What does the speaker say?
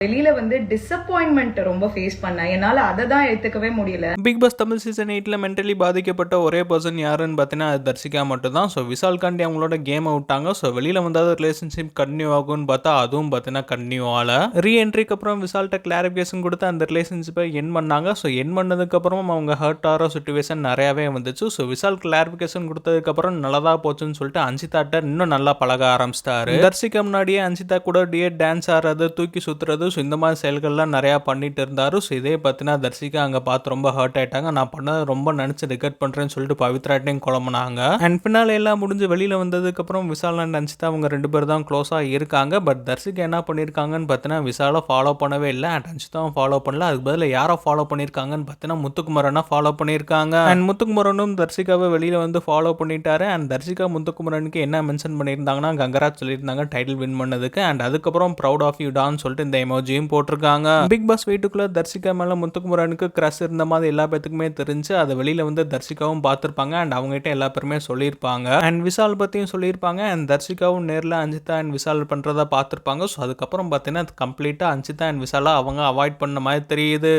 வெளியில வந்து டிசப்பாயின்மெண்ட் ரொம்ப ஃபேஸ் பண்ணேன். என்னால அத தான் ஏத்துக்கவே முடியல. பிக் பாஸ் தமிழ் சீசன் 8ல மென்டலி பாதிக்கப்பட்ட ஒரே பர்சன் யாருன்னு பார்த்தீங்கன்னா அது தர்சிகா மட்டும் தான். ஸோ விசால் காண்டி அவங்களோட கேமை விட்டாங்க. ஸோ வெளியில் வந்தால் ரிலேஷன்ஷிப் கண்டினியூ ஆகும்னு பார்த்தா அதுவும் பார்த்தீங்கன்னா கண்டினியூ ஆகல. ரீஎன்ட்ரிக்கு அப்புறம் விசால்கிட்ட கிளாரிஃபிகேஷன் கொடுத்து அந்த ரிலேஷன்ஷிப்பை என் பண்ணாங்க. ஸோ என் பண்ணதுக்கப்புறம் அவங்க ஹர்ட் ஆகிற சுச்சுவேஷன் நிறையாவே வந்துச்சு. ஸோ விசால் கிளாரிஃபிகேஷன் கொடுத்ததுக்கப்புறம் நல்லதா போச்சுன்னு சொல்லிட்டு அன்சிதாட்ட இன்னும் நல்லா பழக ஆரம்பிச்சிட்டாரு. தர்சிகா முன்னாடியே அன்சிதா கூட டான்ஸ் ஆடுறது, தூக்கி சுற்றுறது, ஸோ இந்த மாதிரி செயல்கள்லாம் நிறையா பண்ணிட்டு இருந்தாரு. ஸோ இதே பார்த்தீங்கன்னா தர்சிகா அங்கே பார்த்து ரொம்ப ஹர்ட் ஆயிட்டாங்க. நான் பண்ணதை ரொம்ப நினச்சி ரிகட் பண்ணுறேன்னு சொல்லிட்டு பவித்ராட்டையும் குழம்புனாங்க. அண்ட் பின்னால் எல்லாம் முடிஞ்சு வெளியில் வந்ததுக்கப்புறம் விசால் அண்ட் அன்சிதா அவங்க 2 பேர் தான் க்ளோஸாக இருக்காங்க. பட் தர்சிகா என்ன பண்ணியிருக்காங்கன்னு பார்த்தீங்கன்னா விசாலை ஃபாலோ பண்ணவே இல்லை. அண்ட் அன்சிதாவும் ஃபாலோ பண்ணல. அதுக்கு பதில் யாரை ஃபாலோ பண்ணியிருக்காங்கன்னு பார்த்தீங்கன்னா முத்துக்குமரனை ஃபாலோ பண்ணியிருக்காங்க. அண்ட் முத்துக்குமரனும் தர்சிகாவை வெளியில் வந்து ஃபாலோ பண்ணிட்டாரு. அண்ட் தர்சிகா முத்துக்குமரனுக்கு என்ன மென்ஷன் பண்ணியிருந்தாங்கன்னா கங்கராஜ் சொல்லியிருந்தாங்க டைட்டில் வின் பண்ணதுக்கு. அண்ட் அதுக்கப்புறம் ப்ரௌட் ஆஃப் யூ டான்னு சொல்லிட்டு இந்த எமோஜியும் போட்டிருக்காங்க. பிக் பாஸ் வீட்டுக்குள்ள தர்சிகா மேல முத்துக்குமரனுக்கு கிரஷ் இருந்த மாதிரி எல்லா பேத்துக்குமே தெரிஞ்சு அதை வெளியில வந்து தர்சிகாவும் பார்த்திருப்பாங்க. அண்ட் அவங்ககிட்ட எல்லா பேருமே சொல்லியிருப்பாங்க. அண்ட் விசால் பத்தியும் சொல்லியிருப்பாங்க. அண்ட் தர்சிகாவும் நேரில் அஞ்சிதா அண்ட் விசால் பண்றதா பார்த்திருப்பாங்க. ஸோ அதுக்கப்புறம் பார்த்தீங்கன்னா கம்ப்ளீட்டா அஞ்சிதா அண்ட் விசாலா அவங்க அவாய்ட் பண்ண மாதிரி தெரியுது.